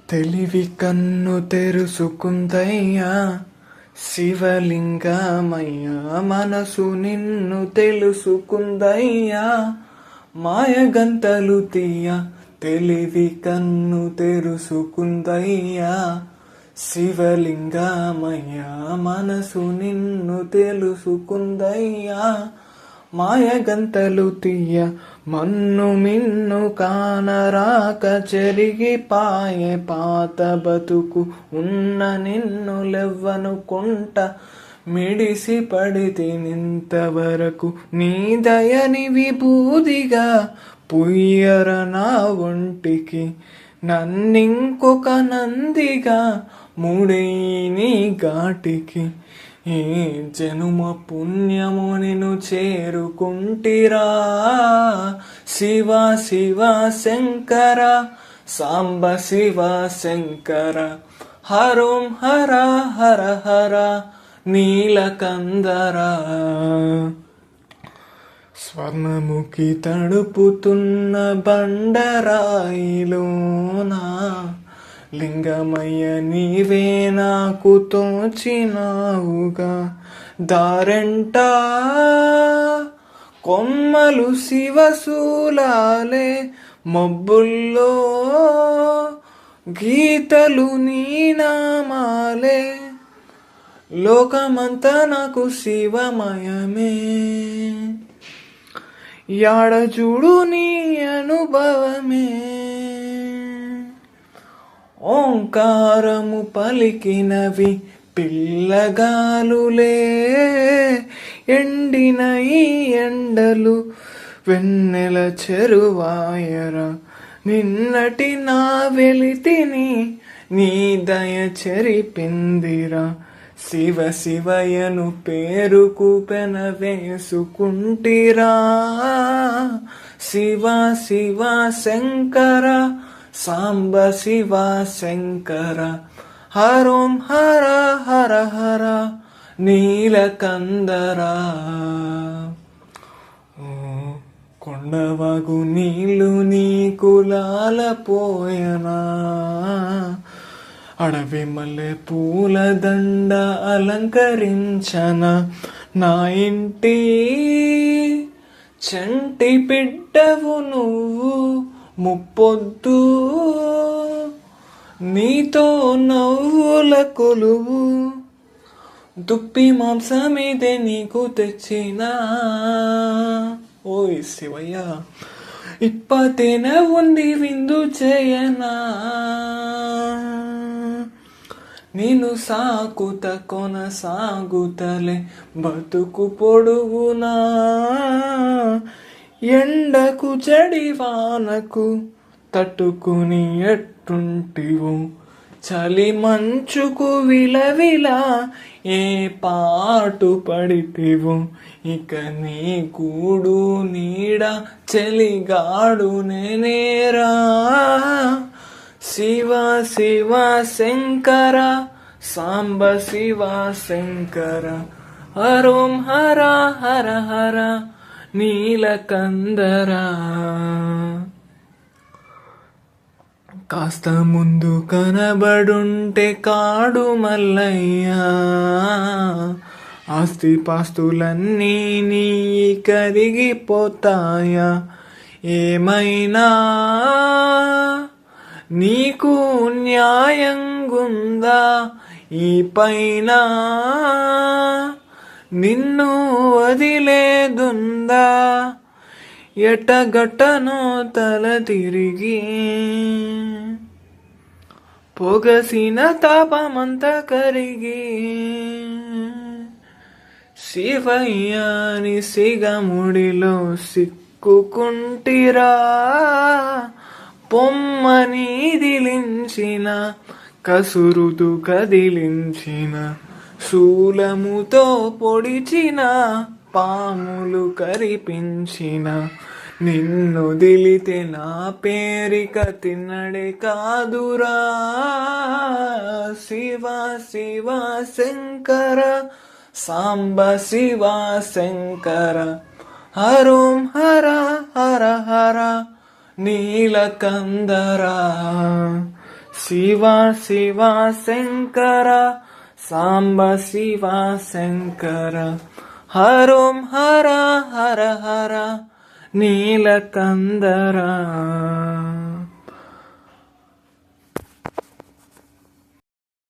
తెలివి కన్ను తెరుసుకుందయ్యా శివలింగమయ్యా, మనసు నిన్ను తెలుసుకుందయ్యా మాయగంతలు తీయ. తెలివి కన్ను తెరుసుకుందయ్యా శివలింగమయ్యా, మనసు నిన్ను తెలుసుకుందయ్యా మాయగంతలు తీయ. మన్ను మిన్ను కానరాక చెరిగిపాయే పాత బతుకు, ఉన్న నిన్ను లెవ్వనుకుంట మిడిసి పడితే నింతవరకు. నీ దయని విభూదిగా పుయ్యర నా ఒంటికి, నన్నింకొక నందిగా ముడేని ఘాటికి. ఏ జనుమ పుణ్యము నిన్ను చేరుకుంటిరా శివ శివ శంకర, సాంబ శివ శంకర. హరోం హర హర హర నీలకందర. స్వర్ణముఖి తడుపుతున్న బండరాయిలోనా లింగమయ్య నీవే నాకు తోచినావుగా. దారెంట కొమ్మలు శివశూలాలే, మబ్బుల్లో గీతలు నీ నామాలే. లోకమంతా నాకు శివమయమే, యాడ చూడు నీ అనుభవమే. ఓంకారము పలికినవి పిల్లగాలులే, ఎండిన ఈ ఎండలు వెన్నెల చెరువాయరా. నిన్నటి నా వెలితిని నీ దయ చెరిపిందిరా. శివ శివయను పేరుకు పెన వేసుకుంటిరా. శివ శివ శంకర, సాంబ శివ శంకర. హరోం హర హర హర నీలకందర. కొండవాగు నీళ్ళు నీకు లాలపోయనా, అడవి మల్లె పూల దండ అలంకరించన. నా ఇంటి చంటి బిడ్డవు నువ్వు ముప్పొద్దు, నీతో నవ్వుల కొలువు. దుప్పి మాంసమీదే నీకు తెచ్చినా ఓయ్ శివయ్య, ఇప్పతేనే ఉంది విందు చేయనా. నేను సాకుత కొనసాగుతలే బతుకు పొడుగునా. ఎండకు జడివానకు తట్టుకుని ఎట్టుంటివు, చలి మంచుకు విలవిలా ఏ పాటు పడితివు. ఇక నీ కూడు నీడ చలిగాడు నేనేరా. శివ శివ శంకర, సాంబ శివ శంకర. హరోం హర హర హర నీలకందర. కాస్త ముందు కనబడుంటే కాడు మల్లయ్యా, ఆస్తి పాస్తులన్నీ నీ కరిగిపోతాయా. ఏమైనా నీకు న్యాయంగుందా ఈ పైన, నిన్ను వదిలేదుందా. ఎటగట్టనో తల తిరిగి పొగసిన తాపమంత కరిగి. శివయ్యాని సిగముడిలో సిక్కుకుంటిరా. పొమ్మని దిలించిన కసురుతు కదిలించిన, శూలముతో పొడిచిన పాములు కరిపించిన. నిన్ను దిలితే నా పేరిక తిన్నడే కాదురా. శివ శివ శంకర, సాంబ శివ శంకర. హరోం హర హర హర నీలకందర. శివ శివ శంకర సాంబ శివ శంకర హరోం హర హర హర నీలకందర